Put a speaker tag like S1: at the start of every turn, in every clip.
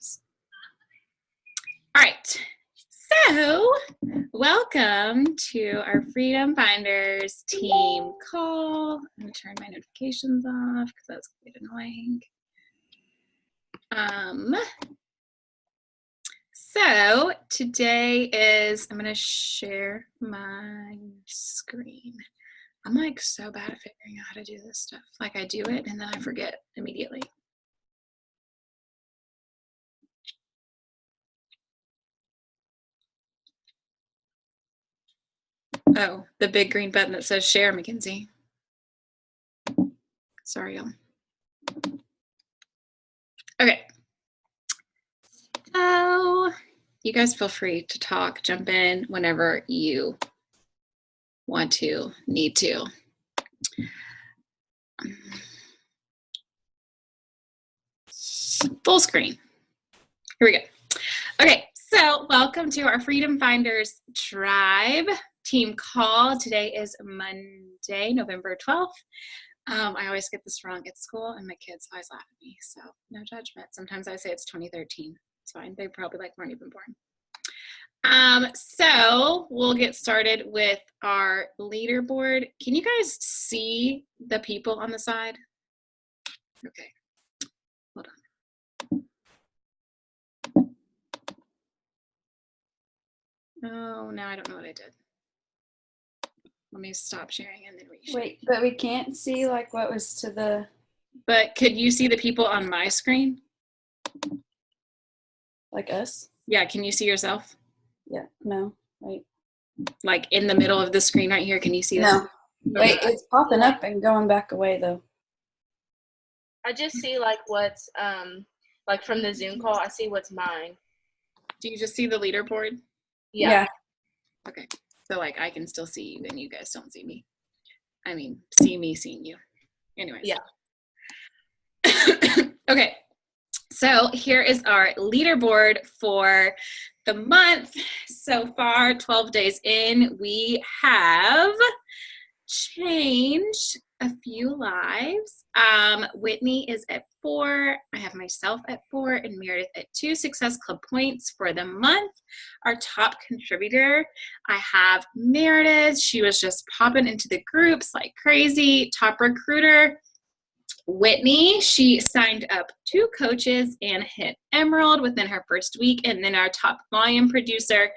S1: times. All right. So, welcome to our Freedom Finders team call. I'm going to turn my notifications off because that's quite annoying. So today is, I'm going to share my screen. I'm like so bad at figuring out how to do this stuff. Like I do it and then I forget immediately. Oh, the big green button that says share, Mackenzie. Sorry, y'all. Okay. So you guys feel free to talk, jump in whenever you want to, need to. Full screen. Here we go. Okay, so welcome to our Freedom Finders Tribe team call. Today is Monday, November 12th. I always get this wrong at school, and my kids always laugh at me, so no judgment. Sometimes I say it's 2013. It's fine. They probably weren't even born. So we'll get started with our leaderboard. Can you guys see the people on the side? Okay, hold on. Oh, now I don't know what I did. Let me stop sharing and then reshare.
S2: Wait, but we can't see like what was to the...
S1: But could you see the people on my screen?
S2: Like us?
S1: Yeah, can you see yourself?
S2: Yeah, no, wait.
S1: Like in the middle of the screen right here, can you see that?
S2: No, wait, it's popping up and going back away though.
S3: I just see like what's, like from the Zoom call, I see what's mine.
S1: Do you just see the leaderboard?
S2: Yeah.
S1: Okay, so like I can still see you and you guys don't see me. I mean, see me seeing you. Anyways.
S3: Yeah.
S1: Okay, so here is our leaderboard for the month. So far, 12 days in, we have changed a few lives. Whitney is at 4. I have myself at 4 and Meredith at 2 Success Club points for the month. Our top contributor, I have Meredith. She was just popping into the groups like crazy. Top recruiter, Whitney. She signed up 2 coaches and hit Emerald within her first week. And then our top volume producer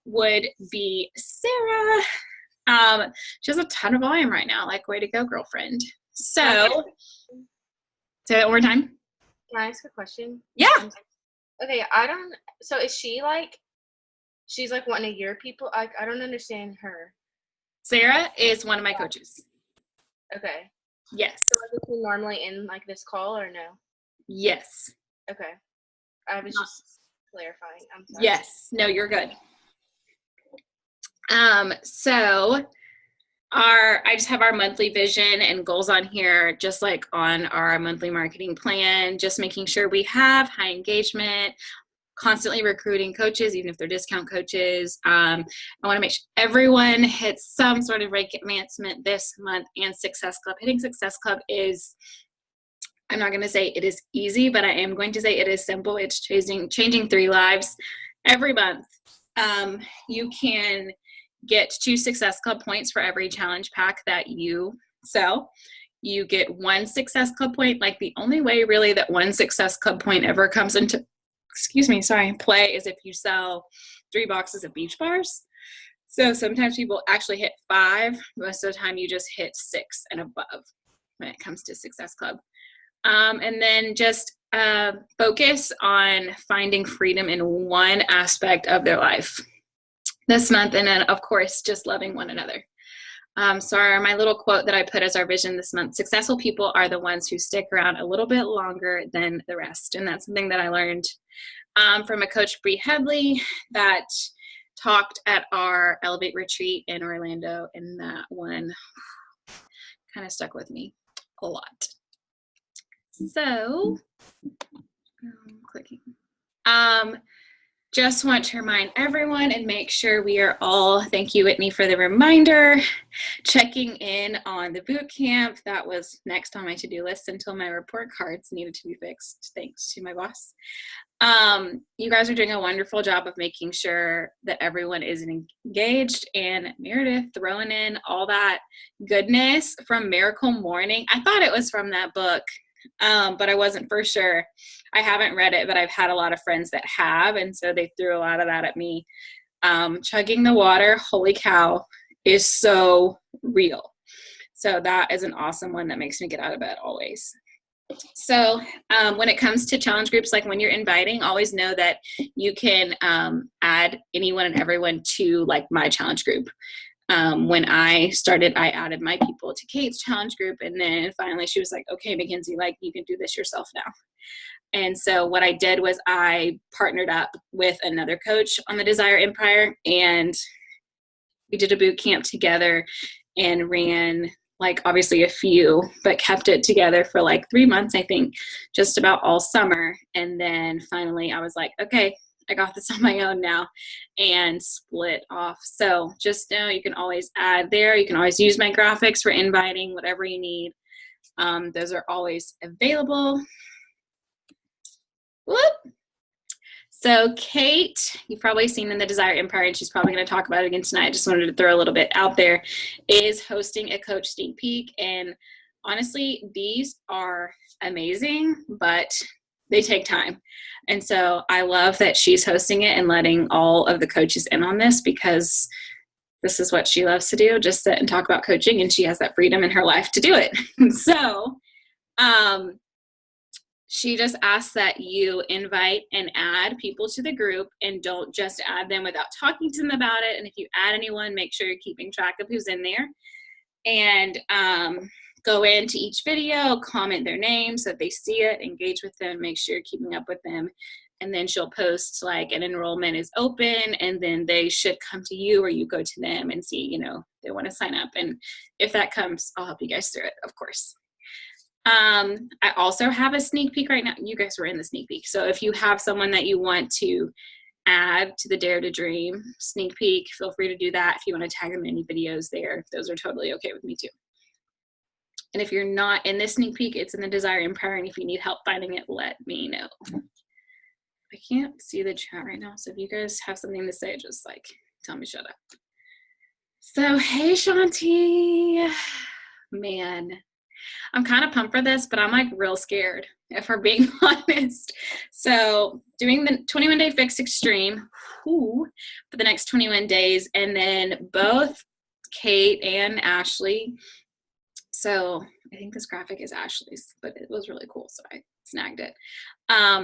S1: would be Sarah. She has a ton of volume right now. Like, way to go, girlfriend. So, say that one more time.
S3: Can I ask a question?
S1: Yeah.
S3: Okay, so is she like, she's like one of your people? I don't understand her.
S1: Sarah is one of my coaches.
S3: Okay.
S1: Yes.
S3: So is she normally in like this call or no?
S1: Yes.
S3: Okay. I was just clarifying. I'm sorry.
S1: Yes. No, you're good. So I just have our monthly vision and goals on here, just like on our monthly marketing plan, just making sure we have high engagement, constantly recruiting coaches, even if they're discount coaches. I want to make sure everyone hits some sort of rank advancement this month, and Success Club. Hitting Success Club is, I'm not going to say it is easy, but I am going to say it is simple. It's changing 3 lives every month. You can get 2 Success Club points for every challenge pack that you sell. You get 1 Success Club point. Like, the only way really that 1 Success Club point ever comes into play is if you sell 3 boxes of Beach Bars. So sometimes people actually hit 5. Most of the time you just hit 6 and above when it comes to Success Club. And then just focus on finding freedom in one aspect of their life this month. And then, of course, just loving one another. So my little quote that I put as our vision this month: successful people are the ones who stick around a little bit longer than the rest. And that's something that I learned from a coach, Bree Headley, that talked at our Elevate retreat in Orlando. And that one kind of stuck with me a lot. So, clicking. Just want to remind everyone and make sure we are all, thank you, Whitney, for the reminder, checking in on the boot camp. That was next on my to-do list until my report cards needed to be fixed, thanks to my boss. You guys are doing a wonderful job of making sure that everyone is engaged, and Meredith throwing in all that goodness from Miracle Morning. I thought it was from that book, but I wasn't for sure. I haven't read it, but I've had a lot of friends that have, and so they threw a lot of that at me. Chugging the water, holy cow, is so real. So that is an awesome one that makes me get out of bed always. So when it comes to challenge groups, like when you're inviting, always know that you can add anyone and everyone to like my challenge group. When I started, I added my people to Kate's challenge group. And then finally she was like, okay, Mackenzie, like you can do this yourself now. And so what I did was I partnered up with another coach on the Desire Empire, and we did a boot camp together and ran like obviously a few, but kept it together for like 3 months, I think, just about all summer. And then finally I was like, okay, I got this on my own now, and split off. So just know you can always add there. You can always use my graphics for inviting, whatever you need. Those are always available. Whoop. So Kate, you've probably seen in the Desire Empire, and she's probably going to talk about it again tonight. I just wanted to throw a little bit out there, is hosting a coach sneak peek. And honestly, these are amazing, but they take time. And so I love that she's hosting it and letting all of the coaches in on this, because this is what she loves to do, just sit and talk about coaching, and she has that freedom in her life to do it. So she just asks that you invite and add people to the group, and don't just add them without talking to them about it. And if you add anyone, make sure you're keeping track of who's in there, and go into each video, comment their name so that they see it, engage with them, make sure you're keeping up with them. And then she'll post like an enrollment is open, and then they should come to you or you go to them and see, you know, they want to sign up. And if that comes, I'll help you guys through it, of course. I also have a sneak peek right now. You guys were in the sneak peek. So if you have someone that you want to add to the Dare to Dream sneak peek, feel free to do that. If you want to tag them in any videos there, those are totally okay with me too. And if you're not in this sneak peek, it's in the Desire Empire. And if you need help finding it, let me know. I can't see the chat right now. So if you guys have something to say, just like tell me shut up. So, hey, Shanti, man. I'm kind of pumped for this, but I'm like real scared, if we're being honest. So doing the 21-day fix extreme for the next 21 days, and then both Kate and Ashley. So I think this graphic is Ashley's, but it was really cool, so I snagged it.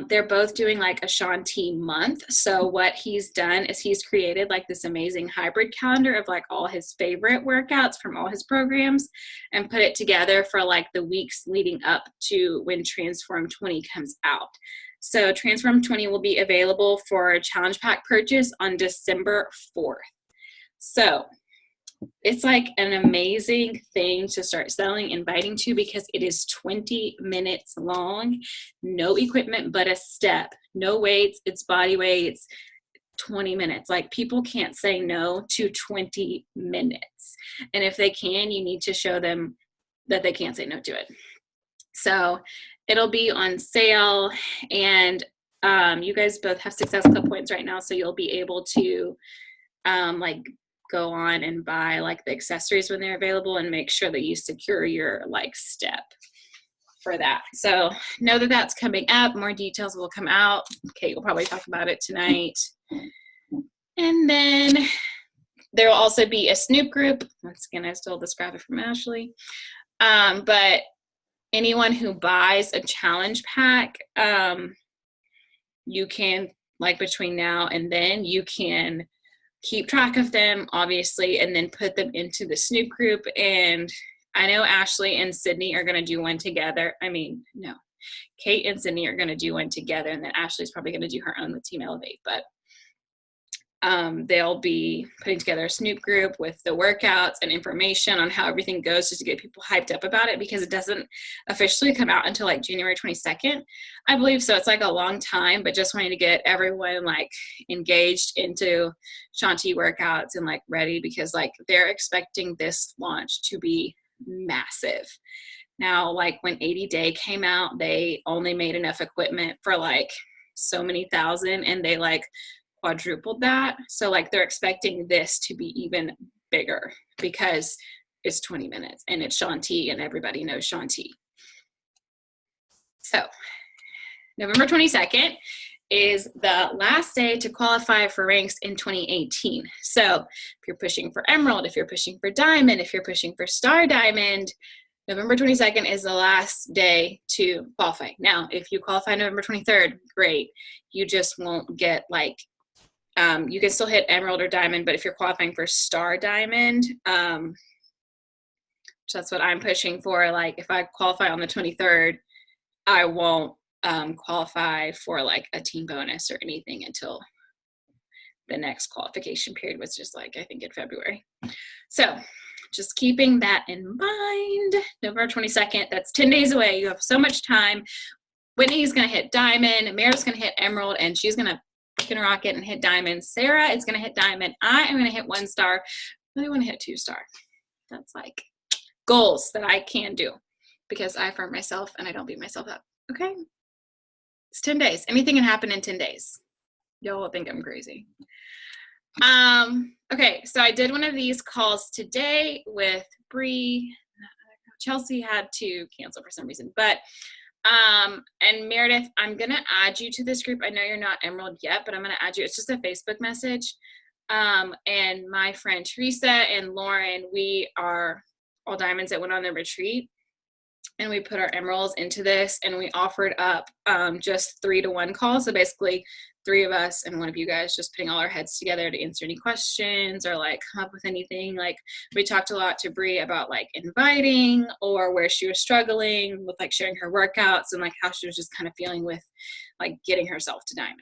S1: They're both doing like a Shanti month. So what he's done is he's created like this amazing hybrid calendar of like all his favorite workouts from all his programs, and put it together for like the weeks leading up to when Transform 20 comes out. So Transform 20 will be available for challenge pack purchase on December 4th. So it's like an amazing thing to start selling, inviting to, because it is 20 minutes long, no equipment but a step, no weights, it's body weights, 20 minutes. Like people can't say no to 20 minutes. And if they can, you need to show them that they can't say no to it. So it'll be on sale, and you guys both have Success Club points right now, so you'll be able to like go on and buy like the accessories when they're available, and make sure that you secure your like step for that. So know that that's coming up. More details will come out. Kate will probably talk about it tonight. And then there will also be a Snoop group. Once again, I stole this graphic from Ashley. But anyone who buys a challenge pack, you can, like between now and then, you can keep track of them, obviously, and then put them into the Snoop group. And I know Ashley and Sydney are going to do one together. Kate and Sydney are going to do one together, and then Ashley's probably going to do her own with Team Elevate. But they'll be putting together a Snoop group with the workouts and information on how everything goes, just to get people hyped up about it, because it doesn't officially come out until like January 22nd, I believe. So it's like a long time, but just wanting to get everyone like engaged into Shanti workouts and like ready, because like they're expecting this launch to be massive. Now, like when 80 Day came out, they only made enough equipment for like so many thousand, and they like quadrupled that. So like they're expecting this to be even bigger because it's 20 minutes and it's Shanti and everybody knows Shanti. So November 22nd is the last day to qualify for ranks in 2018. So if you're pushing for Emerald, if you're pushing for Diamond, if you're pushing for Star Diamond, November 22nd is the last day to qualify. Now, if you qualify November 23rd, great. You just won't get like, you can still hit Emerald or Diamond, but if you're qualifying for Star Diamond, that's what I'm pushing for. Like if I qualify on the 23rd, I won't qualify for like a team bonus or anything until the next qualification period, was just like, I think in February. So just keeping that in mind, November 22nd, that's 10 days away. You have so much time. Whitney's going to hit Diamond, Meredith's going to hit Emerald, and she's going to rock it and hit Diamond. Sarah is going to hit Diamond. I am going to hit 1 star. I really want to hit 2 star. That's like goals that I can do because I affirm myself and I don't beat myself up. Okay? It's 10 days. Anything can happen in 10 days. Y'all will think I'm crazy. Okay, so I did one of these calls today with Bree. Chelsea had to cancel for some reason, but and Meredith, I'm gonna add you to this group. I know you're not Emerald yet, but I'm gonna add you. It's just a Facebook message. And my friend Teresa and Lauren, we are all diamonds that went on the retreat, and we put our emeralds into this, and we offered up just 3-to-1 calls. So basically 3 of us and 1 of you guys just putting all our heads together to answer any questions or like come up with anything. Like we talked a lot to Bree about like inviting or where she was struggling with like sharing her workouts and like how she was just kind of feeling with like getting herself to Diamond.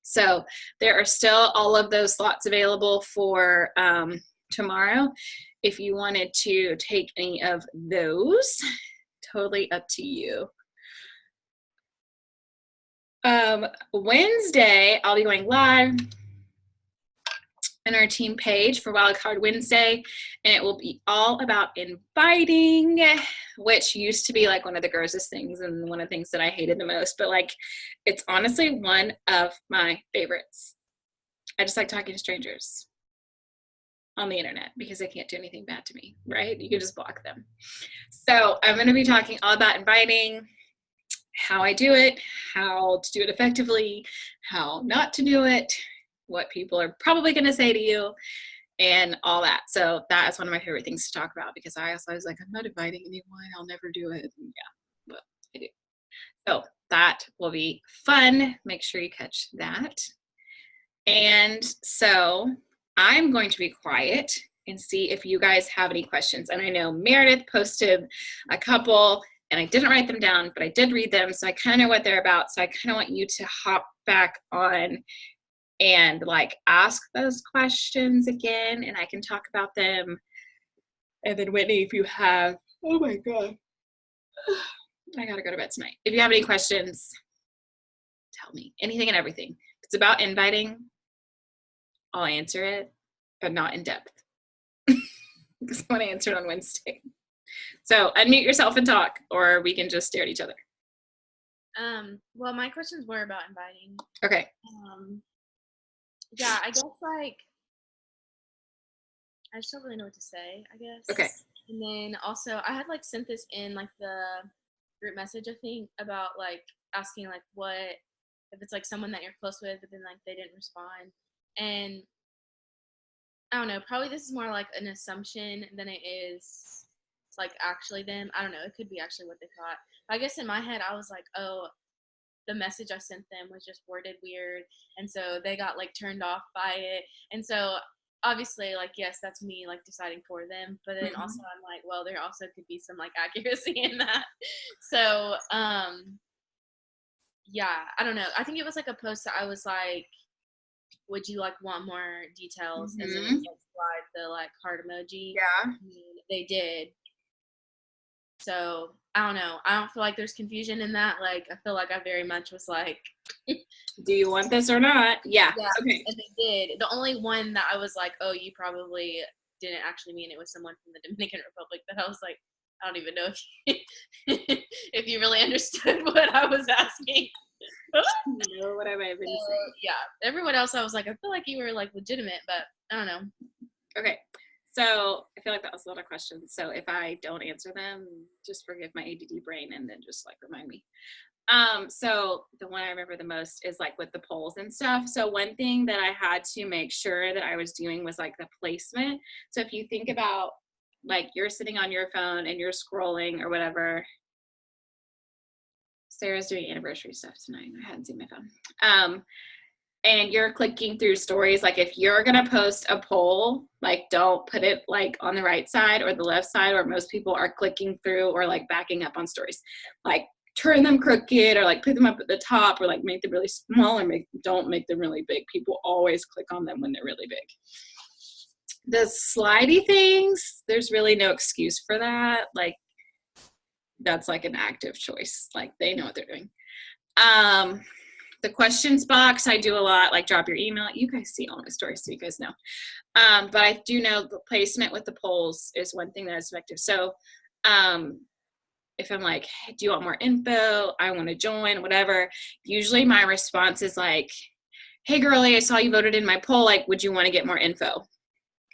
S1: So there are still all of those slots available for tomorrow. If you wanted to take any of those, totally up to you. Wednesday, I'll be going live in our team page for Wildcard Wednesday, and it will be all about inviting, which used to be like one of the grossest things and one of the things that I hated the most, but like it's honestly one of my favorites. I just like talking to strangers on the internet because they can't do anything bad to me, right? You can just block them. So I'm going to be talking all about inviting, how I do it, how to do it effectively, how not to do it, what people are probably going to say to you, and all that. So that is one of my favorite things to talk about because I was like, I'm not inviting anyone, I'll never do it. And yeah, but I do. So that will be fun. Make sure you catch that. And so I'm going to be quiet and see if you guys have any questions. And I know Meredith posted a couple and I didn't write them down, but I did read them. So I kind of know what they're about. So I kind of want you to hop back on and like ask those questions again and I can talk about them. And then Whitney, if you have, oh my God, I gotta go to bed tonight. If you have any questions, tell me. Anything and everything. If it's about inviting, I'll answer it, but not in depth. Because I want to answer it on Wednesday. So unmute yourself and talk, or we can just stare at each other.
S3: Well, my questions were about inviting.
S1: Okay.
S3: Yeah, I guess like I just don't really know what to say, I guess.
S1: Okay.
S3: And then also I had like sent this in like the group message, I think, about like asking like what if it's like someone that you're close with, but then like they didn't respond. And I don't know, probably this is more like an assumption than it is like actually them. I don't know, it could be actually what they thought. I guess in my head I was like, oh, the message I sent them was just worded weird, and so they got like turned off by it. And so obviously like yes, that's me like deciding for them, but then also I'm like, well, there also could be some like accuracy in that. So yeah, I don't know, I think it was like a post that I was like, would you like want more details? And then it like slide the like heart emoji.
S1: Yeah.
S3: And they did. So I don't know. I don't feel like there's confusion in that. Like I feel like I very much was like,
S1: do you want this or not? Yeah. Okay.
S3: And they did. The only one that I was like, oh, you probably didn't actually mean it was someone from the Dominican Republic, that I was like, I don't even know if you, if you really understood what I was asking.
S1: know what I might have been
S3: So,
S1: saying.
S3: yeah, everyone else, I was like, I feel like you were like legitimate, but I don't know.
S1: Okay, so I feel like that was a lot of questions. So if I don't answer them, just forgive my ADD brain and then just like remind me. So the one I remember the most is like with the polls and stuff. So one thing that I had to make sure that I was doing was like the placement. So if you think about like you're sitting on your phone and you're scrolling or whatever. Sarah's doing anniversary stuff tonight. I hadn't seen my phone. And you're clicking through stories, like if you're gonna post a poll, like don't put it like on the right side or the left side where most people are clicking through or like backing up on stories. Like turn them crooked or like put them up at the top or like make them really small or don't make them really big. People always click on them when they're really big. The slidey things, there's really no excuse for that. Like that's like an active choice. Like they know what they're doing. The questions box, I do a lot, like drop your email. You guys see all my stories, so you guys know. But I do know the placement with the polls is one thing that is effective. So if I'm like, hey, do you want more info? I want to join, whatever. Usually my response is like, hey, girlie, I saw you voted in my poll. Like, would you want to get more info?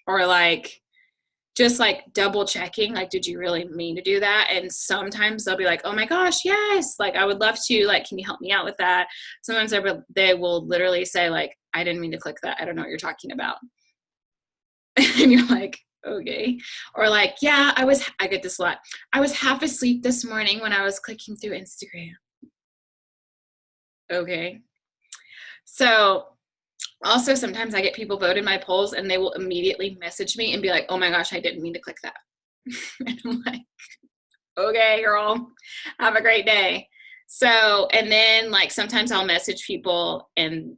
S1: Or like, just like double checking, like, did you really mean to do that? And sometimes they'll be like, oh my gosh, yes, like I would love to, like, can you help me out with that? Sometimes they will literally say like, I didn't mean to click that. I don't know what you're talking about. And you're like, okay. Or like, yeah, I get this a lot. I was half asleep this morning when I was clicking through Instagram. Okay. So also, sometimes I get people vote in my polls and they will immediately message me and be like, oh my gosh, I didn't mean to click that. And I'm like, okay, girl, have a great day. So, and then like sometimes I'll message people and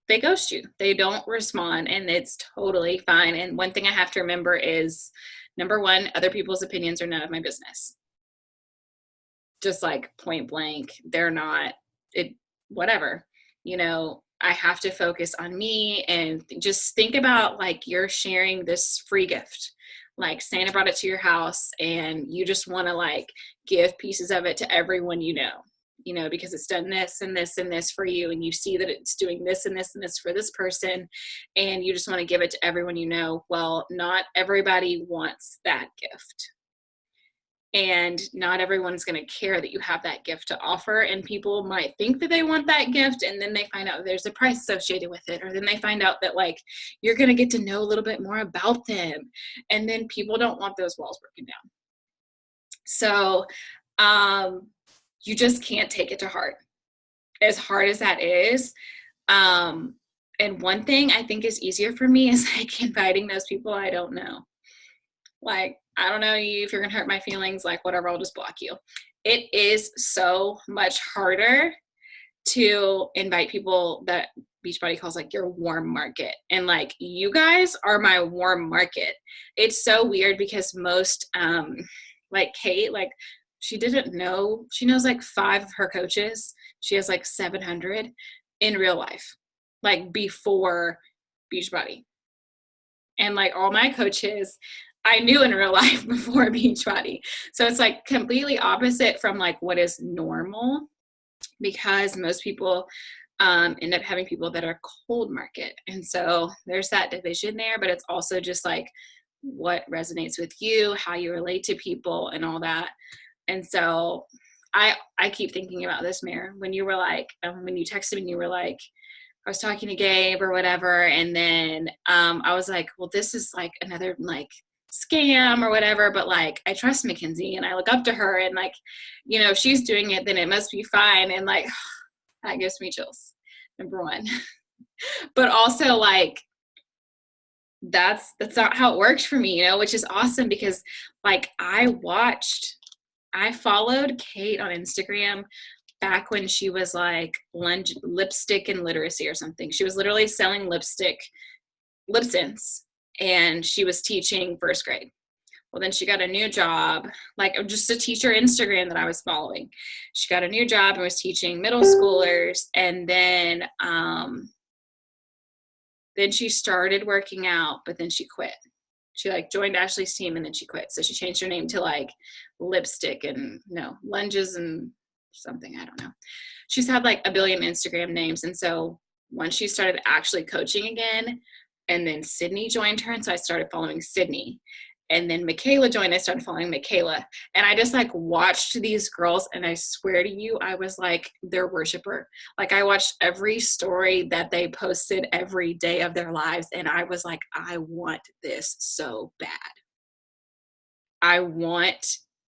S1: they ghost you. They don't respond and it's totally fine. And one thing I have to remember is number one, other people's opinions are none of my business. Just like point blank, they're not, whatever, I have to focus on me and just think about like you're sharing this free gift. Like Santa brought it to your house and you just want to like give pieces of it to everyone because it's done this and this and this for you. And you see that it's doing this and this and this for this person. And you just want to give it to everyone. Well, not everybody wants that gift. And not everyone's going to care that you have that gift to offer. And people might think that they want that gift. And then they find out there's a price associated with it. Or then they find out that like, you're going to get to know a little bit more about them. And then people don't want those walls broken down. So you just can't take it to heart. As hard as that is. And one thing I think is easier for me is like inviting those people I don't know. Like, I don't know you, if you're going to hurt my feelings, like whatever, I'll just block you. It is so much harder to invite people that Beachbody calls like your warm market. And like, you guys are my warm market. It's so weird because most, like Kate, like she didn't know, she knows like 5 of her coaches. She has like 700 in real life, like before Beachbody. And like all my coaches, I knew in real life before Beachbody. So it's like completely opposite from like what is normal because most people end up having people that are cold market. And so there's that division there, but it's also just like what resonates with you, how you relate to people and all that. And so I keep thinking about this, Mare, when you were like, when you texted me and you were like, I was talking to Gabe or whatever. And then I was like, well, this is like another like scam or whatever, but like I trust Mackenzie and I look up to her and like, if she's doing it, then it must be fine. And like, that gives me chills, number one. But also like, that's not how it works for me, which is awesome because like I followed Kate on Instagram back when she was like lipstick and literacy or something. She was literally selling lip synths and she was teaching first grade. Well, then she got a new job, like just a teacher Instagram that I was following. She got a new job and was teaching middle schoolers. And then she started working out, but then she quit. She like joined Ashley's team and then she quit. So she changed her name to like lipstick and lunges and something. I don't know. She's had like a billion Instagram names. And so once she started actually coaching again, and then Sydney joined her, and so I started following Sydney. And then Michaela joined, I started following Michaela. And I just like watched these girls, and I swear to you, I was like their worshiper. Like I watched every story that they posted every day of their lives, and I was like, I want this so bad. I want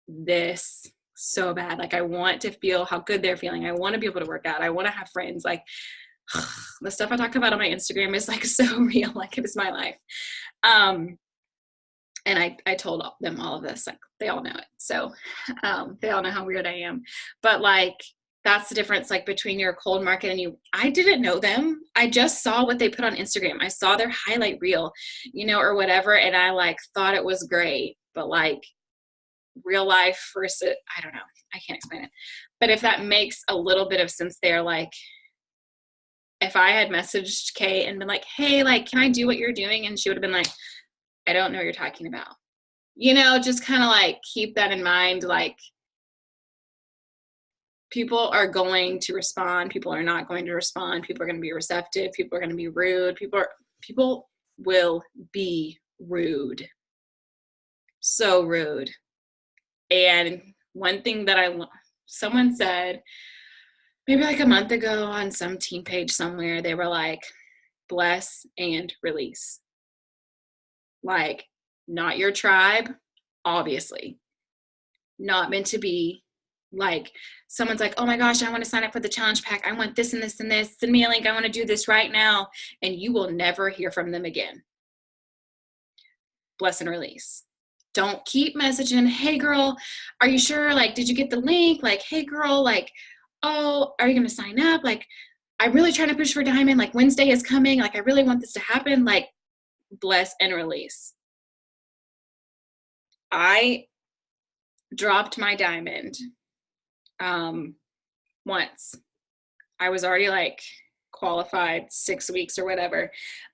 S1: this so bad. Like I want to feel how good they're feeling. I want to be able to work out. I want to have friends. Like the stuff I talk about on my Instagram is like so real. Like it is my life. And I told them all of this, like they all know it. So they all know how weird I am. But like, that's the difference like between your cold market and you. I didn't know them. I just saw what they put on Instagram. I saw their highlight reel, you know, or whatever. And I like thought it was great, but like real life versus, I don't know. I can't explain it. But if that makes a little bit of sense there, like if I had messaged Kay and been like, hey, like, can I do what you're doing? And she would have been like, I don't know what you're talking about. You know, just kind of like keep that in mind. Like people are going to respond. People are not going to respond. People are going to be receptive. People are going to be rude. People will be rude. So rude. And one thing that someone said maybe like a month ago on some team page somewhere, they were like, bless and release. Like, not your tribe, obviously. Not meant to be. Like, someone's like, oh my gosh, I want to sign up for the challenge pack. I want this and this and this. Send me a link. I want to do this right now. And you will never hear from them again. Bless and release. Don't keep messaging, hey girl, are you sure? Like, did you get the link? Like, hey girl, like, oh, are you going to sign up? Like, I'm really trying to push for Diamond. Like, Wednesday is coming. Like, I really want this to happen. Like, bless and release. I dropped my Diamond once. I was already like qualified 6 weeks or whatever.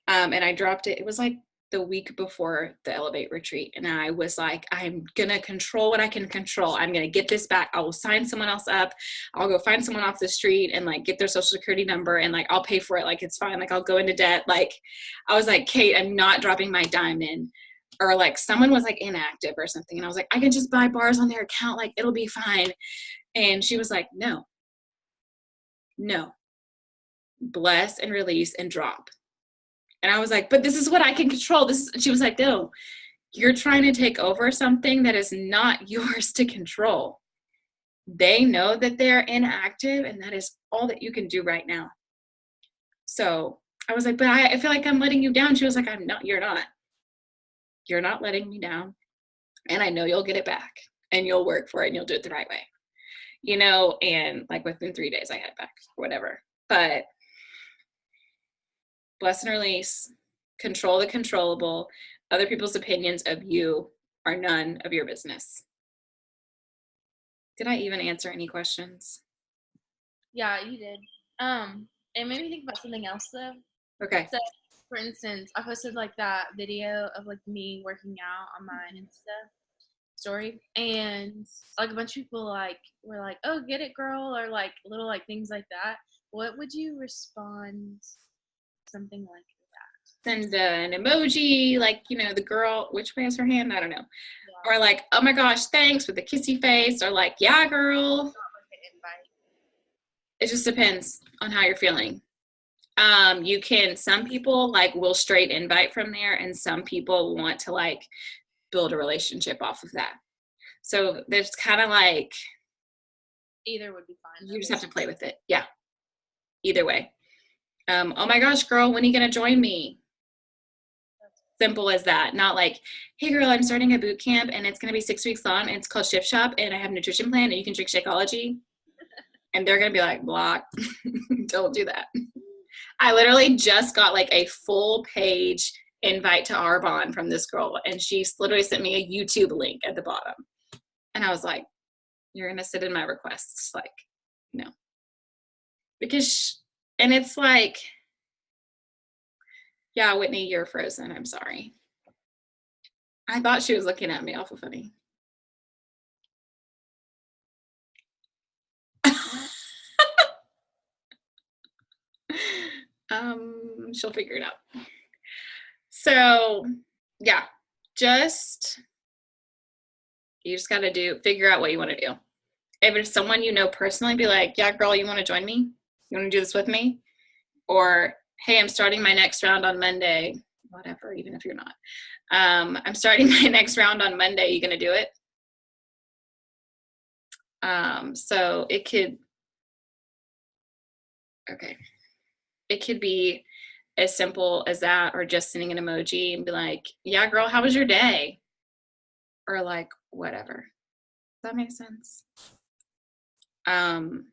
S1: And I dropped it. It was like the week before the Elevate retreat. And I was like, I'm going to control what I can control. I'm going to get this back. I will sign someone else up. I'll go find someone off the street and like get their social security number and like, I'll pay for it. Like, it's fine. Like, I'll go into debt. Like, I was like, Kate, I'm not dropping my Diamond. Or like someone was like inactive or something. And I was like, I can just buy bars on their account. Like, it'll be fine. And she was like, no, bless and release and drop. And I was like, but this is what I can control. She was like, no, you're trying to take over something that is not yours to control. They know that they're inactive and that is all that you can do right now. So I was like, but I feel like I'm letting you down. She was like, you're not. You're not letting me down. And I know you'll get it back and you'll work for it and you'll do it the right way. You know, and like within 3 days I had it back or whatever. But bless and release, control the controllable. Other people's opinions of you are none of your business. Did I even answer any questions?
S3: Yeah, you did. It made me think about something else though.
S1: Okay.
S3: So, for instance, I posted like that video of like me working out on my Insta story, and like a bunch of people like were like, "Oh, get it, girl," or like little like things like that. What would you respond? Something like that.
S1: Send an emoji, like, you know, the girl, which way is her hand? I don't know. Yeah. Or like, oh my gosh, thanks, with the kissy face, or like, yeah, girl. It just depends on how you're feeling. Some people like will straight invite from there, and some people want to like build a relationship off of that. So there's kind of like,
S3: either would be fine.
S1: You just have to play with it. Yeah. Either way. Oh my gosh, girl, when are you going to join me? Simple as that. Not like, hey girl, I'm starting a boot camp and it's going to be 6 weeks long and it's called Shift Shop and I have a nutrition plan and you can drink Shakeology. And they're going to be like, block. Don't do that. I literally just got like a full page invite to Arbonne from this girl. And she literally sent me a YouTube link at the bottom. And I was like, you're going to sit in my requests. Like, no. And it's like, yeah, Whitney, you're frozen. I'm sorry. I thought she was looking at me awful funny. She'll figure it out. So yeah, you just got to figure out what you want to do. If it's someone you know personally, be like, yeah, girl, you want to join me? You want to do this with me? Or, hey, I'm starting my next round on Monday. Whatever, even if you're not. I'm starting my next round on Monday. You going to do it? So it could be as simple as that, or just sending an emoji and be like, yeah, girl, how was your day? Or like, whatever. Does that make sense? A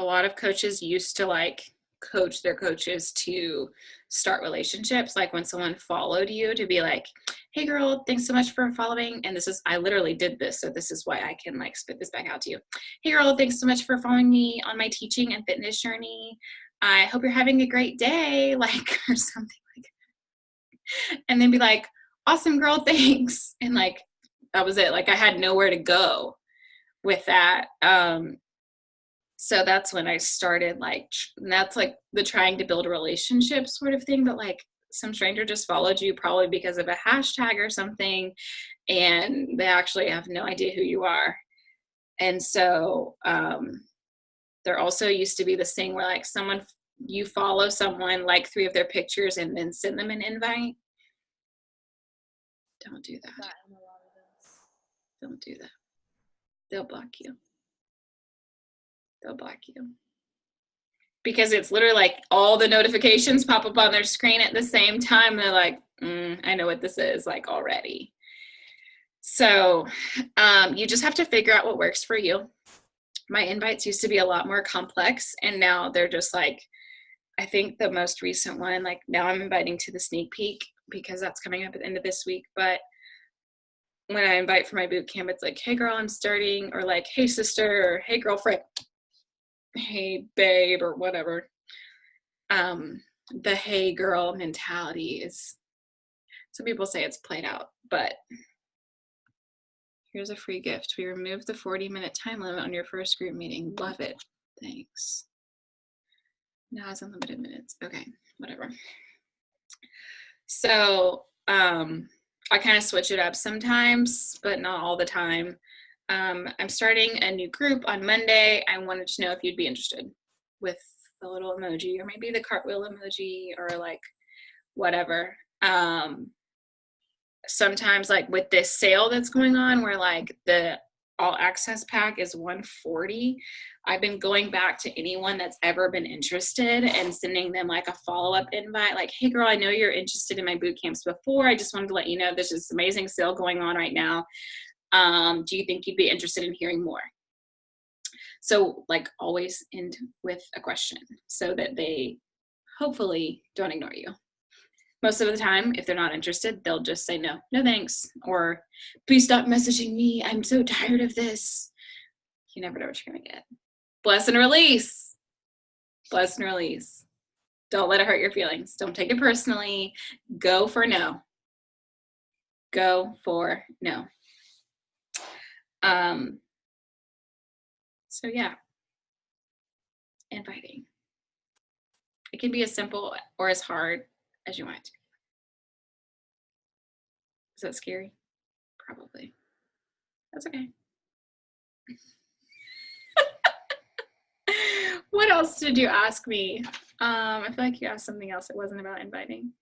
S1: lot of coaches used to like coach their coaches to start relationships. Like when someone followed you, to be like, hey girl, thanks so much for following. And I literally did this. So this is why I can like spit this back out to you. Hey girl, thanks so much for following me on my teaching and fitness journey. I hope you're having a great day. Like, or something like that. And then be like, awesome girl, thanks. And like, that was it. Like I had nowhere to go with that. So that's when I started, like, and that's like the trying to build a relationship sort of thing. But like some stranger just followed you probably because of a hashtag or something, and they actually have no idea who you are. And so there also used to be this thing where like you follow someone, like 3 of their pictures, and then send them an invite. Don't do that. Don't do that. They'll block you. They'll block you. Because it's literally like all the notifications pop up on their screen at the same time. They're like, I know what this is, like, already. So you just have to figure out what works for you. My invites used to be a lot more complex, and now they're just like, I think the most recent one, like now I'm inviting to the sneak peek because that's coming up at the end of this week. But when I invite for my boot camp, it's like, hey girl, I'm starting, or like, hey sister, or hey girlfriend, hey babe, or whatever. The hey girl mentality is, some people say it's played out, but here's a free gift. We removed the 40-minute time limit on your first group meeting. Love it. Thanks. Now it's unlimited minutes. Okay, whatever. So I kind of switch it up sometimes, but not all the time. I'm starting a new group on Monday. I wanted to know if you'd be interested, with the little emoji, or maybe the cartwheel emoji, or like whatever. Sometimes like with this sale that's going on, where like the all access pack is $140, I've been going back to anyone that's ever been interested and sending them like a follow-up invite, like, hey girl, I know you're interested in my boot camps before. I just wanted to let you know there's this amazing sale going on right now. Do you think you'd be interested in hearing more? So like always end with a question so that they hopefully don't ignore you. Most of the time, if they're not interested, they'll just say no thanks, or please stop messaging me. I'm so tired of this. You never know what you're gonna get. Bless and release. Bless and release. Don't let it hurt your feelings. Don't take it personally. Go for no. Go for no. So yeah, inviting. It can be as simple or as hard as you want it to be. Is that scary? Probably. That's okay. What else did you ask me? I feel like you asked something else. It wasn't about inviting.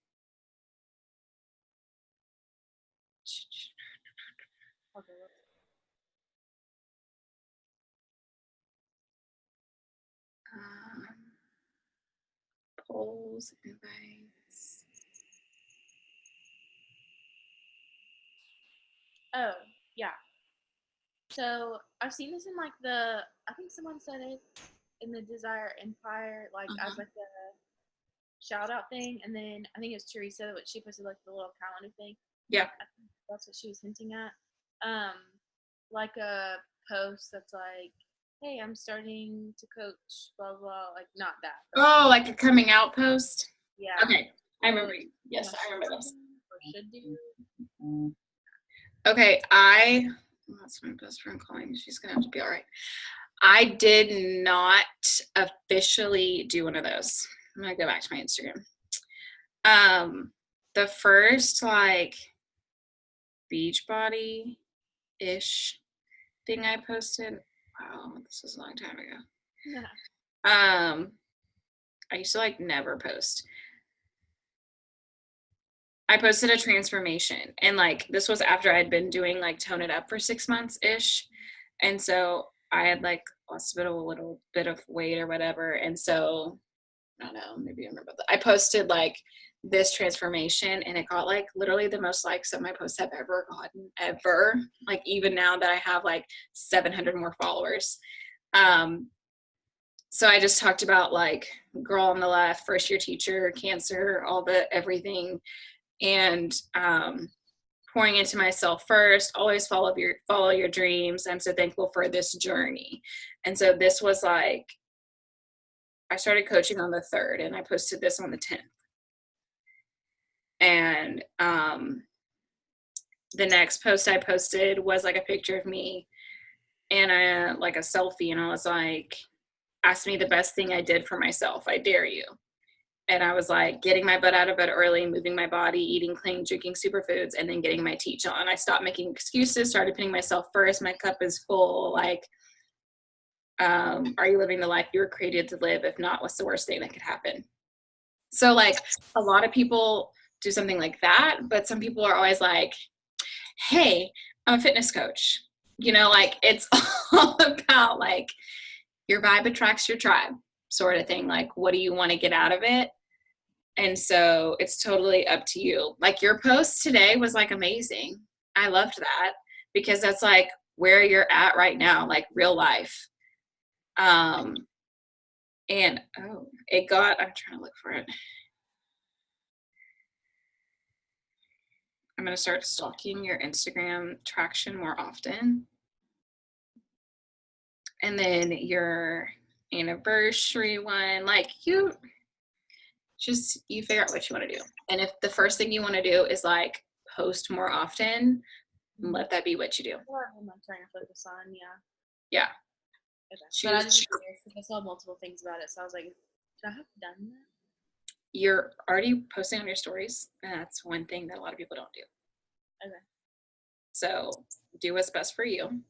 S1: Polls, invites.
S3: Oh, yeah. So I've seen this in like I think someone said it in the Desire Empire, like as like a shout out thing. And then I think it was Teresa, what she posted, like the little calendar thing.
S1: Yeah.
S3: I think that's what she was hinting at. Like a post that's like, hey, I'm starting to coach, blah, blah, like not that.
S1: Oh, like a coming out post?
S3: Yeah.
S1: Okay. I remember. Yes, I remember this.
S3: Or should do.
S1: Okay, that's my best friend calling. She's gonna have to be all right. I did not officially do one of those. I'm gonna go back to my Instagram. The first like Beachbody-ish thing I posted. Wow, this was a long time ago.
S3: Yeah.
S1: I used to like never post. I posted a transformation, and like this was after I'd been doing like Tone It Up for 6 months ish, and so I had like lost a little bit of weight or whatever, and so I don't know, maybe I remember that. I posted like this transformation, and it got like literally the most likes that my posts have ever gotten, ever. Like even now that I have like 700 more followers. So I just talked about like girl on the left, first year teacher, cancer, all the everything, and pouring into myself first. Always follow your dreams. I'm so thankful for this journey. And so this was like, I started coaching on the 3rd, and I posted this on the 10th. And the next post I posted was like a picture of me and like a selfie, and I was like, ask me the best thing I did for myself. I dare you. And I was like getting my butt out of bed early, moving my body, eating clean, drinking superfoods, and then getting my teach on. I stopped making excuses, started putting myself first. My cup is full. Like, are you living the life you were created to live? If not, what's the worst thing that could happen? So like a lot of people do something like that, but some people are always like, hey, I'm a fitness coach. You know, like it's all about like your vibe attracts your tribe sort of thing. Like, what do you want to get out of it? And so it's totally up to you. Like your post today was like amazing. I loved that because that's like where you're at right now, like real life. And it got, I'm trying to look for it. I'm going to start stalking your Instagram traction more often. And then your anniversary one, like you figure out what you want to do. And if the first thing you want to do is like post more often, let that be what you do.
S3: What I'm trying to focus on, yeah.
S1: Yeah.
S3: Okay. But I just curious because I saw multiple things about it, so I was like, should I have done that?
S1: You're already posting on your stories, and that's one thing that a lot of people don't do.
S3: Okay.
S1: So do what's best for you.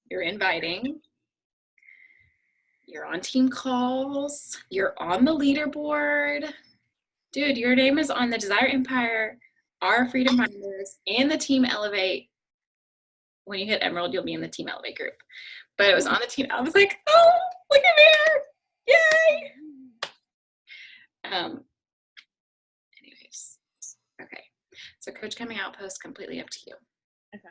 S1: You're inviting. You're on team calls. You're on the leaderboard. Dude, your name is on the Desire Empire, our Freedom Finders, and the Team Elevate. When you hit Emerald, you'll be in the Team Elevate group. But it was on the team. I was like, oh, look at me. Yay. Anyways. Okay. So Coach Coming Out post completely up to you.
S3: Okay.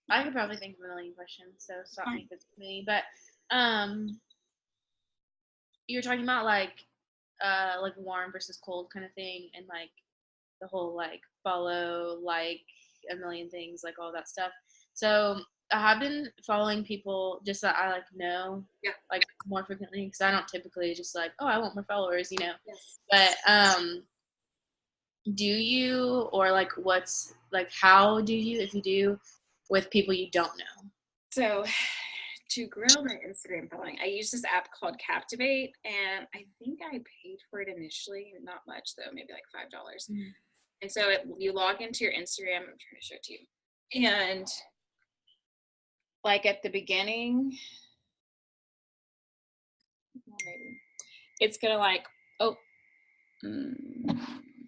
S3: I could probably think of a million questions, so stop me if it's me. But you were talking about like warm versus cold kind of thing, and like the whole like follow, like a million things, like all that stuff. So I have been following people just that I like know, like more frequently, because I don't typically just like, oh, I want more followers, you know.
S1: Yes.
S3: But do you, or like what's like, how do you, if you do, with people you don't know?
S1: So to grow my Instagram following, I use this app called Captivate, and I think I paid for it initially, not much though, maybe like $5. Mm-hmm. And so you log into your Instagram. I'm trying to show it to you. And like at the beginning, maybe it's gonna like,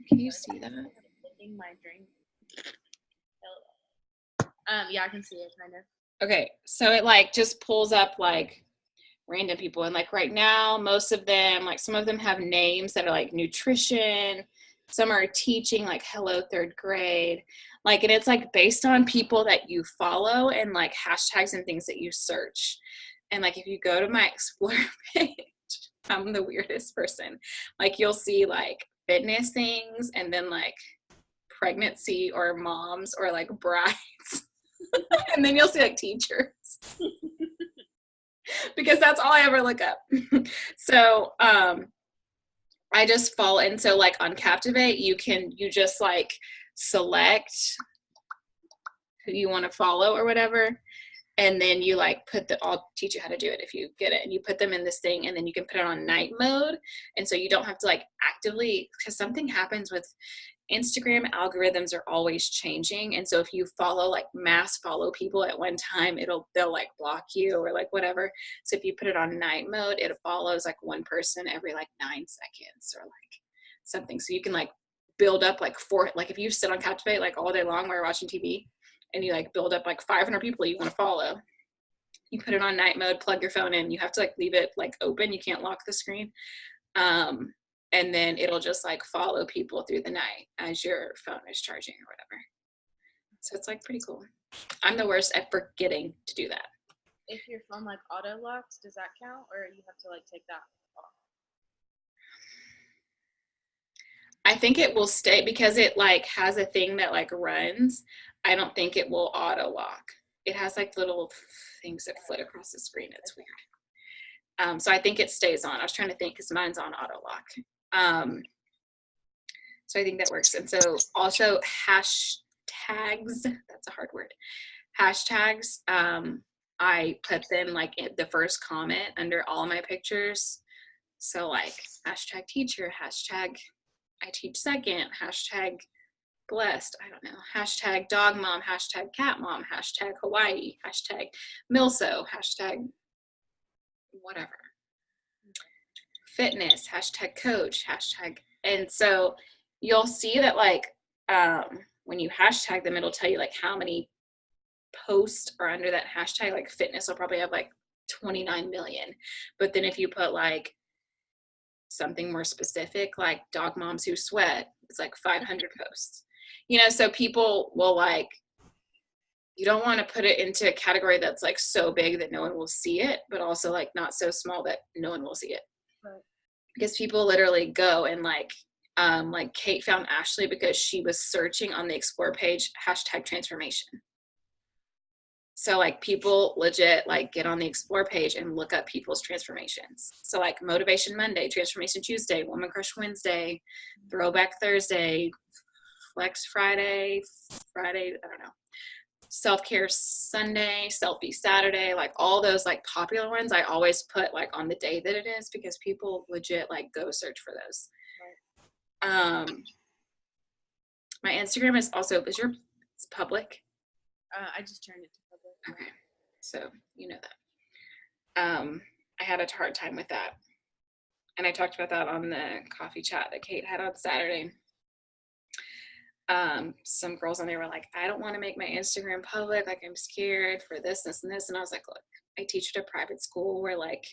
S1: can you see that?
S3: My drink. Yeah, I can see it kind of.
S1: Okay, so it like just pulls up like random people, and like right now, most of them, like some of them have names that are like nutrition. Some are teaching, like hello 3rd grade, like, and it's like based on people that you follow and like hashtags and things that you search. And like if you go to my explore page, I'm the weirdest person. Like you'll see like fitness things, and then like pregnancy or moms or like brides. And then you'll see like teachers. Because that's all I ever look up. So I just follow. And so like on Captivate, you just like select who you want to follow or whatever. And then you like I'll teach you how to do it if you get it, and you put them in this thing, and then you can put it on night mode. And so you don't have to like actively, because something happens with Instagram algorithms are always changing. And so if you mass follow people at one time, they'll like block you or like whatever. So if you put it on night mode, it follows like one person every like 9 seconds or like something. So you can like build up like if you sit on Captivate like all day long while you're watching TV, and you like build up like 500 people you want to follow, you put it on night mode, plug your phone in. You have to like leave it like open. You can't lock the screen. And then it'll just like follow people through the night as your phone is charging or whatever. So it's like pretty cool. I'm the worst at forgetting to do that.
S3: If your phone like auto locks, does that count, or you have to like take that off?
S1: I think it will stay because it like has a thing that like runs. I don't think it will auto lock. It has like little things that flit across the screen. It's weird. So I think it stays on. I was trying to think because mine's on auto lock. So I think that works. And so also hashtags, that's a hard word. Hashtags, I put them like in the first comment under all my pictures. So like hashtag teacher, hashtag I teach second, hashtag blessed, I don't know, hashtag dog mom, hashtag cat mom, hashtag Hawaii, hashtag Milso, hashtag whatever, fitness, hashtag coach, hashtag. And so you'll see that like when you hashtag them, it'll tell you like how many posts are under that hashtag. Like fitness will probably have like 29 million. But then if you put like something more specific, like dog moms who sweat, it's like 500 posts. So people will like, you don't want to put it into a category that's like so big that no one will see it, but also like not so small that no one will see it.
S3: Right.
S1: Because people literally go and like Kate found Ashley because she was searching on the Explore page hashtag transformation. So like people legit like get on the Explore page and look up people's transformations. So like Motivation Monday, Transformation Tuesday, Woman Crush Wednesday, Throwback Thursday, Flex Friday, I don't know, Self-Care Sunday, Selfie Saturday, like all those like popular ones I always put like on the day that it is because people legit like go search for those. Right. My Instagram is also, it's public?
S3: I just turned it to public.
S1: Okay, so you know that. I had a hard time with that. And I talked about that on the coffee chat that Kate had on Saturday. Some girls on there were like, I don't want to make my Instagram public. Like, I'm scared for this, this, and this. And I was like, look, I teach at a private school where like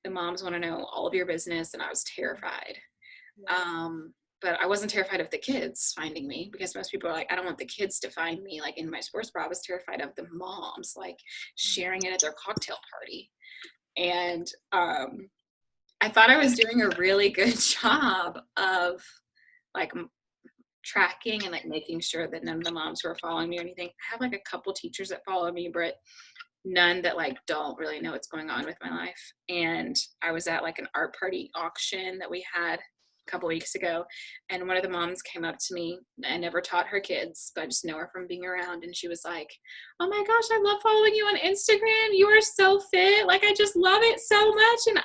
S1: the moms want to know all of your business. And I was terrified. Yeah. But I wasn't terrified of the kids finding me because most people are like, I don't want the kids to find me. Like in my sports bra, I was terrified of the moms, like sharing it at their cocktail party. And I thought I was doing a really good job of like tracking and like making sure that none of the moms were following me or anything. I have like a couple teachers that follow me, but none that like don't really know what's going on with my life. And I was at like an art party auction that we had couple weeks ago, and one of the moms came up to me. I never taught her kids, but I just know her from being around, and she was like, oh my gosh, I love following you on Instagram, you are so fit, like I just love it so much. And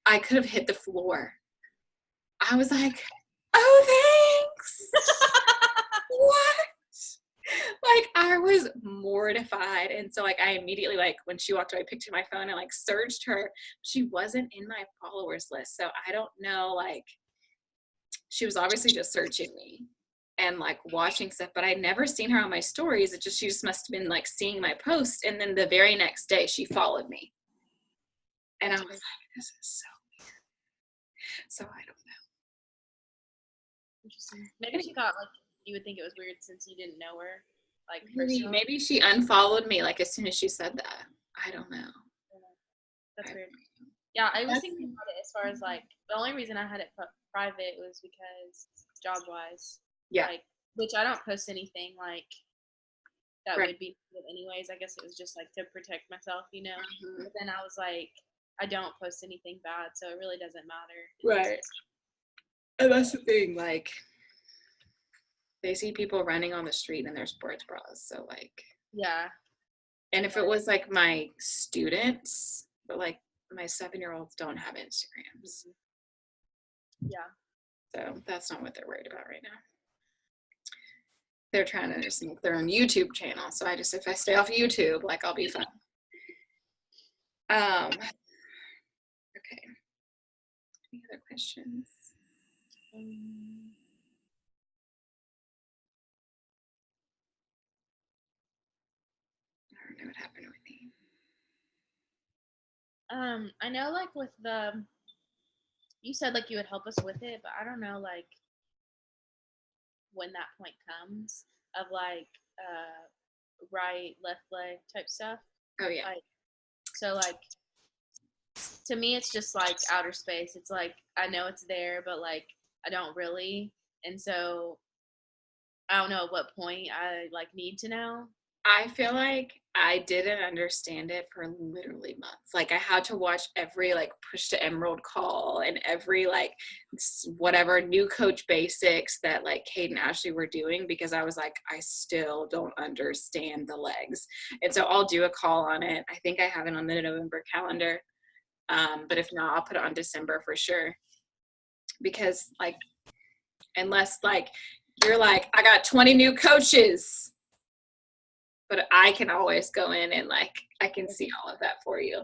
S1: I could have hit the floor. I was like, oh thanks. What? Like I was mortified. And so like I immediately, like when she walked away, I picked up my phone and like searched her. She wasn't in my followers list. So I don't know, like she was obviously just searching me and like watching stuff, but I'd never seen her on my stories. She just must have been like seeing my post. And then the very next day she followed me. And I was like, this is so weird. So I don't know.
S3: Interesting. Maybe she thought like you would think it was weird since you didn't know her, like
S1: maybe she unfollowed me like as soon as she said that. I don't know.
S3: That's weird. Yeah, I was thinking about it as far as like the only reason I had it private was because job wise.
S1: Yeah.
S3: Like, which I don't post anything like that
S1: right.
S3: would be good anyways. I guess it was just like to protect myself, you know.
S1: Mm-hmm.
S3: But then I was like, I don't post anything bad, so it really doesn't matter.
S1: Right. And that's the thing, like they see people running on the street in their sports bras, so like
S3: yeah,
S1: And if it was like my students, but like my 7-year-olds don't have Instagrams.
S3: Yeah.
S1: So that's not what they're worried about right now. They're trying to just make their own YouTube channel. So if I stay off YouTube, like I'll be fine. Okay. Any other questions? I don't know what happened with me.
S3: I know like with you said like you would help us with it, but I don't know like when that point comes of like right, left leg type stuff.
S1: Oh yeah.
S3: Like, so like to me it's just like outer space. It's like I know it's there, but like I don't really. And so I don't know at what point I like need to know.
S1: I feel like I didn't understand it for literally months. Like I had to watch every like Push to Emerald call and every like whatever new coach basics that like Kate and Ashley were doing, because I was like, I still don't understand the legs. And so I'll do a call on it. I think I have it on the November calendar. But if not, I'll put it on December for sure. Because like, unless like you're like, I got 20 new coaches, but I can always go in and like, I can see all of that for you.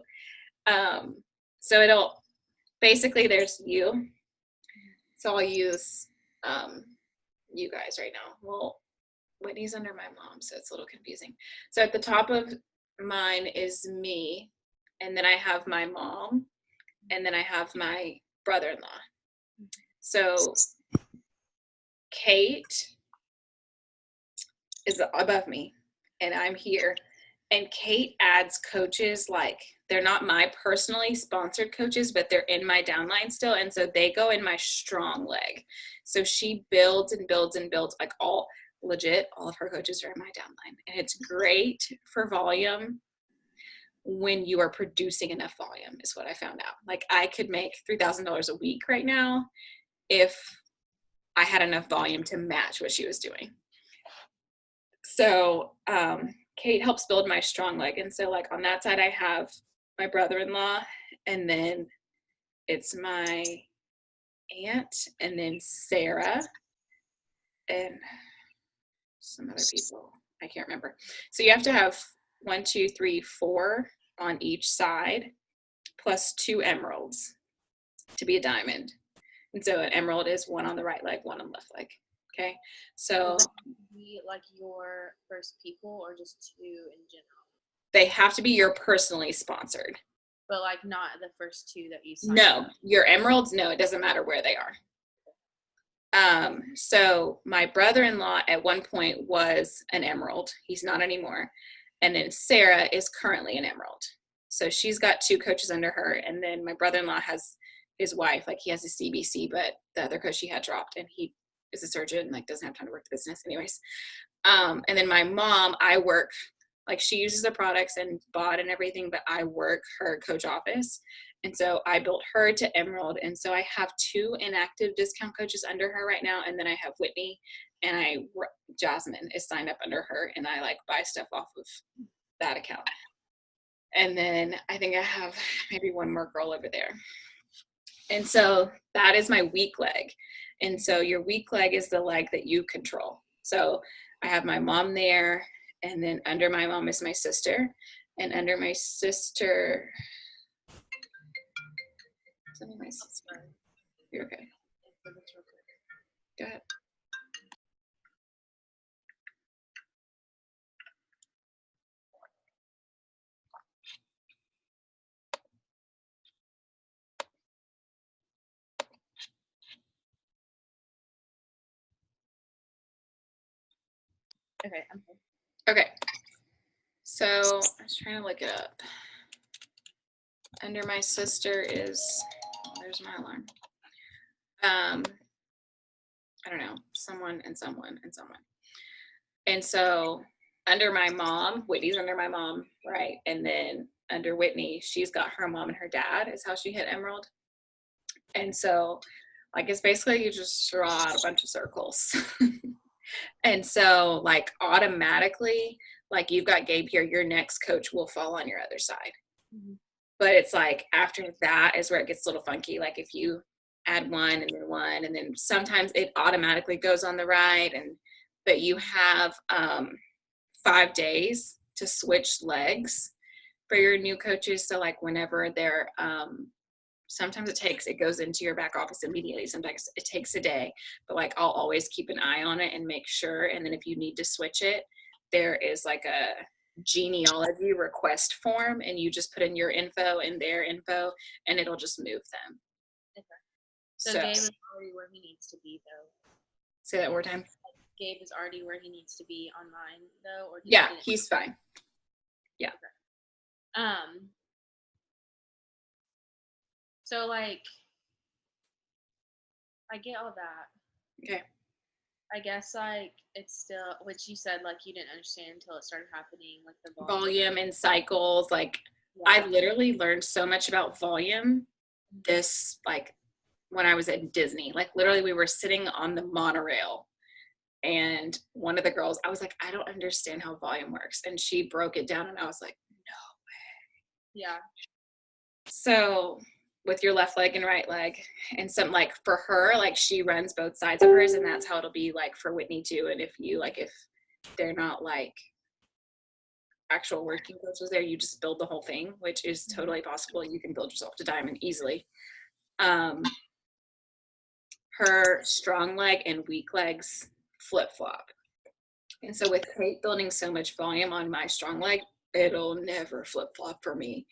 S1: So it'll, basically there's you. So I'll use you guys right now. Well, Whitney's under my mom, so it's a little confusing. So at the top of mine is me, and then I have my mom, and then I have my brother-in-law. So Kate is above me, and I'm here. And Kate adds coaches, like they're not my personally sponsored coaches, but they're in my downline still. And so they go in my strong leg. So she builds and builds and builds, like all legit, all of her coaches are in my downline. And it's great for volume when you are producing enough volume, is what I found out. Like I could make $3,000 a week right now if I had enough volume to match what she was doing. So Kate helps build my strong leg. And so like on that side, I have my brother-in-law, and then it's my aunt, and then Sarah, and some other people. I can't remember. So you have to have 1, 2, 3, 4 on each side, plus 2 emeralds to be a diamond. And so an emerald is 1 on the right leg, 1 on the left leg. Okay, so
S3: be like your first people or just 2 in general?
S1: They have to be your personally sponsored.
S3: But like not the first 2 that you signed
S1: No,
S3: up.
S1: your emeralds, no, it doesn't matter where they are. So my brother-in-law at one point was an emerald. He's not anymore. And then Sarah is currently an emerald. So she's got 2 coaches under her. And then my brother-in-law has his wife, like he has a CBC, but the other coach he had dropped, and he is a surgeon, like doesn't have time to work the business anyways. And then my mom, I work, like she uses the products and bought and everything, but I work her coach office. And so I built her to emerald. And so I have 2 inactive discount coaches under her right now. And then I have Whitney, and Jasmine is signed up under her, and I like buy stuff off of that account. And then I think I have maybe 1 more girl over there. And so that is my weak leg. And so your weak leg is the leg that you control. So I have my mom there, and then under my mom is my sister, and under my sister, my sister. You're okay. Go ahead.
S3: Okay, I'm here.
S1: Okay. So I was trying to look it up. Under my sister is, there's my alarm. I don't know, someone and someone and someone. And so under my mom, Whitney's under my mom, right? And then under Whitney, she's got her mom and her dad is how she hit emerald. And so like, it's basically you just draw out a bunch of circles. And so like automatically like you've got Gabe here, your next coach will fall on your other side.
S3: Mm-hmm.
S1: But it's like after that is where it gets a little funky. Like if you add one and then sometimes it automatically goes on the right, but you have 5 days to switch legs for your new coaches. So like whenever they're sometimes it goes into your back office immediately. Sometimes it takes a day, but like I'll always keep an eye on it and make sure. And then if you need to switch it, there is like a genealogy request form, and you just put in your info and their info, and it'll just move them.
S3: Okay. So Gabe is already where he needs to be, though.
S1: Say that one more time.
S3: Gabe is already where he needs to be on mine, though, or
S1: yeah, he's fine. Yeah.
S3: Okay. So like, I get all that.
S1: Okay.
S3: I guess like it's still, which you said like you didn't understand until it started happening, like the
S1: volume and cycles. Like I literally learned so much about volume this like when I was at Disney. Like literally we were sitting on the monorail, and one of the girls, I was like, I don't understand how volume works, and she broke it down, and I was like, no way.
S3: Yeah.
S1: So with your left leg and right leg, and some like for her, like she runs both sides of hers, and that's how it'll be like for Whitney too. And if they're not like actual working coaches there, you just build the whole thing, which is totally possible. You can build yourself to diamond easily. Her strong leg and weak legs flip-flop. And so with Kate building so much volume on my strong leg, it'll never flip-flop for me.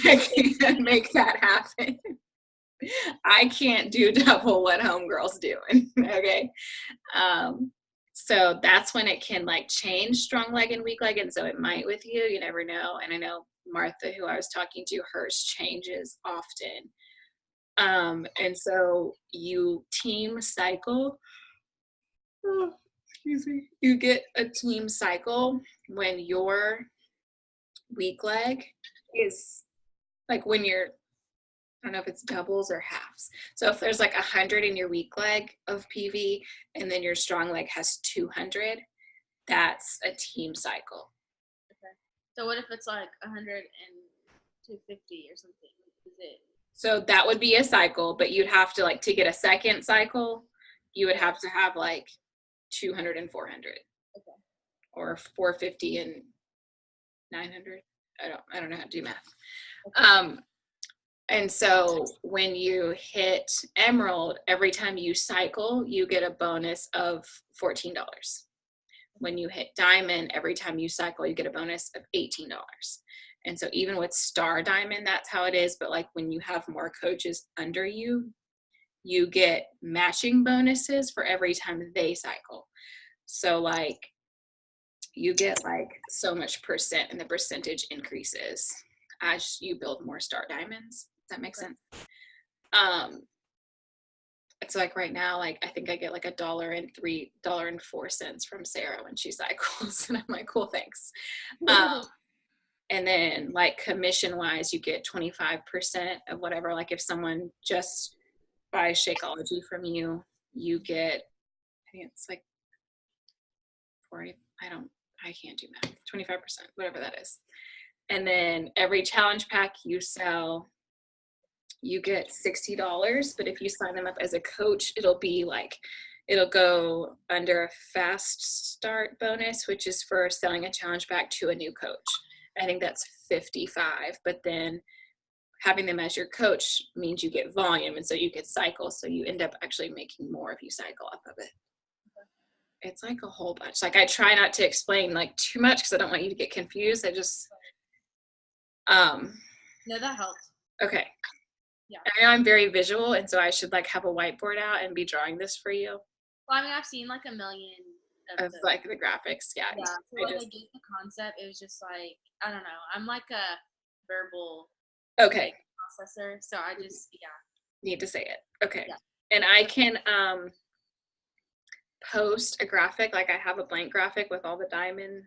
S1: Right. I can't make that happen. I can't do double what homegirl's doing. Okay. So that's when it can like change strong leg and weak leg. And so it might with you never know. And I know Martha, who I was talking to, hers changes often. And so you team cycle. Oh, excuse me. You get a team cycle when your weak leg is like when you're, I don't know if it's doubles or halves. So if there's like 100 in your weak leg of PV and then your strong leg has 200, that's a team cycle.
S3: Okay. So what if it's like 100 and 250 or something? Is it?
S1: So that would be a cycle, but you'd have to like to get a second cycle, you would have to have like 200 and 400.
S3: Okay.
S1: Or 450 and 900. I don't know how to do math. Okay. And so when you hit Emerald, every time you cycle, you get a bonus of $14. When you hit Diamond, every time you cycle, you get a bonus of $18. And so even with Star Diamond, that's how it is. But like when you have more coaches under you, you get matching bonuses for every time they cycle. So like you get like so much percent, and the percentage increases as you build more Star Diamonds. Does that make sense? It's like right now, like I think I get like $1.04 from Sarah when she cycles, and I'm like, cool, thanks. And then like commission wise, you get 25% of whatever. Like if someone just buys Shakeology from you, you get, I think it's like 40. I can't do math. 25%, whatever that is. And then every challenge pack you sell, you get $60. But if you sign them up as a coach, it'll go under a fast start bonus, which is for selling a challenge pack to a new coach. I think that's $55. But then having them as your coach means you get volume, and so you get cycle. So you end up actually making more if you cycle off of it. It's like a whole bunch. Like I try not to explain like too much because I don't want you to get confused. I just
S3: no, that helps.
S1: Okay.
S3: Yeah.
S1: I know I'm very visual, and so I should like have a whiteboard out and be drawing this for you.
S3: Well, I mean, I've seen like a million
S1: of like the graphics. Yeah.
S3: Yeah. So like I get the concept. It was just like, I don't know. I'm like a verbal processor, so I just
S1: need to say it. Okay.
S3: Yeah.
S1: And I can post a graphic, like I have a blank graphic with all the diamond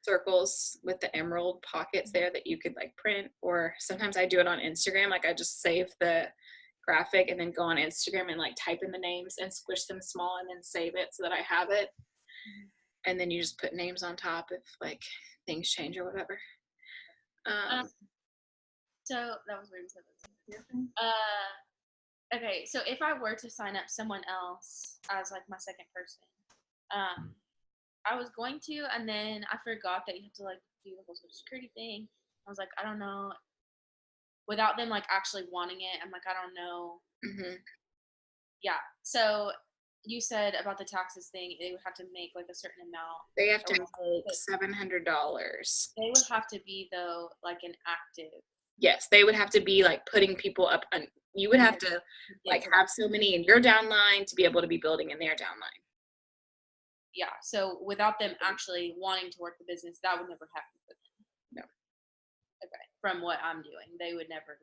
S1: circles with the emerald pockets there that you could like print, or sometimes I do it on Instagram. Like I just save the graphic and then go on Instagram and like type in the names and squish them small and then save it so that I have it. and then you just put names on top if like things change or whatever.
S3: So that was weird to say that. Okay, so if I were to sign up someone else as like my second person, I was going to, and then I forgot that you have to like do the whole social security thing. I was like, I don't know. Without them like actually wanting it, I'm like, I don't know. Yeah. So you said about the taxes thing, they would have to make like a certain amount.
S1: They have to make $700.
S3: They would have to be though like an active.
S1: Yes, they would have to be like putting people up on. You would have to like have so many in your downline to be able to be building in their downline.
S3: Yeah. So without them actually wanting to work the business, that would never happen for them.
S1: No.
S3: Okay. From what I'm doing, they would never.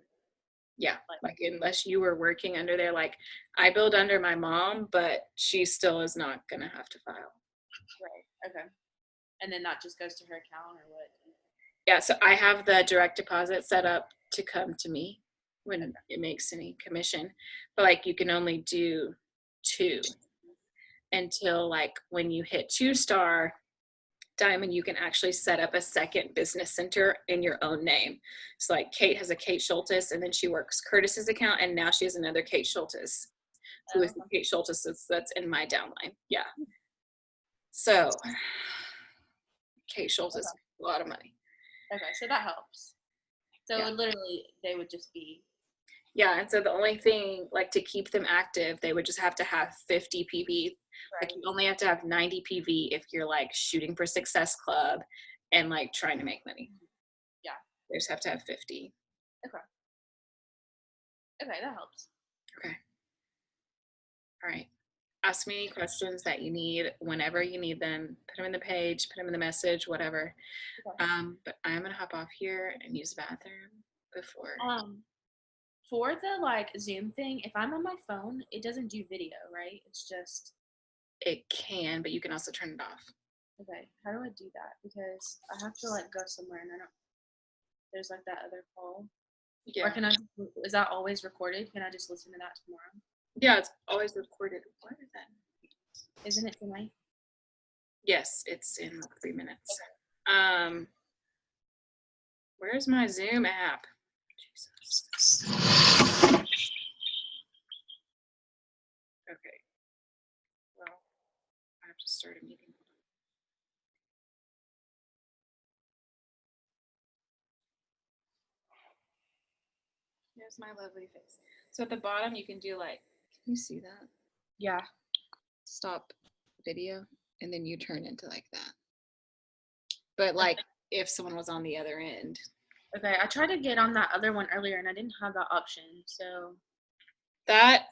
S1: Yeah, like unless you were working under there, like I build under my mom, but she still is not gonna have to file.
S3: Right. Okay. And then that just goes to her account or what?
S1: Yeah, so I have the direct deposit set up to come to me when it makes any commission, but like you can only do 2 until like when you hit 2-star Diamond, you can actually set up a second business center in your own name. So like Kate has a Kate Schultes, and then she works Curtis's account, and now she has another Kate Schultes, who is the Kate Schultes that's in my downline. Yeah. So Kate Schultes is a lot of money.
S3: Okay, so that helps. So literally, they would just be.
S1: Yeah, and so the only thing, like to keep them active, they would just have to have 50 PV. Right. Like you only have to have 90 PV if you're like shooting for Success Club and like trying to make money.
S3: Yeah.
S1: They just have to have 50.
S3: Okay. Okay, that helps.
S1: Okay. All right. Ask me any questions that you need whenever you need them. Put them in the page, put them in the message, whatever. Okay. But I'm gonna hop off here and use the bathroom before.
S3: For the like Zoom thing, if I'm on my phone, it doesn't do video, right? It's just.
S1: It can, but you can also turn it off.
S3: Okay, how do I do that? Because I have to like go somewhere and I don't. There's like that other call. Yeah. Or can I? Is that always recorded? Can I just listen to that tomorrow?
S1: Yeah, it's always recorded. What is that?
S3: Isn't it tonight?
S1: Yes, it's in 3 minutes. Okay. Where's my Zoom app? Jesus. Okay. Well, I have to start a meeting. Here's my lovely face. So at the bottom, you can do like, can you see that?
S3: Yeah.
S1: Stop video, and then you turn into like that. But like if someone was on the other end.
S3: Okay, I tried to get on that other one earlier, and I didn't have that option, so.
S1: That,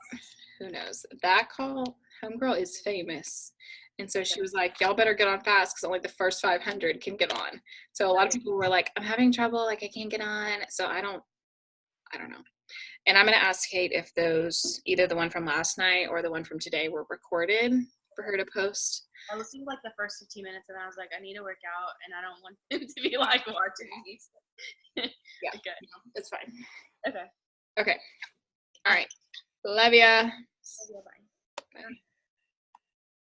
S1: who knows? That call, Homegirl is famous. And so she was like, y'all better get on fast because only the first 500 can get on. So a lot of people were like, I'm having trouble, like I can't get on. So I don't know. And I'm going to ask Kate if those, either the one from last night or the one from today were recorded for her to post.
S3: I listened to like the first 15 minutes and I was like, I need to work out and I don't want them to be like watching me.
S1: Yeah. Okay. It's fine.
S3: Okay.
S1: Okay. All right. Love ya.
S3: Love ya, bye.
S1: Bye.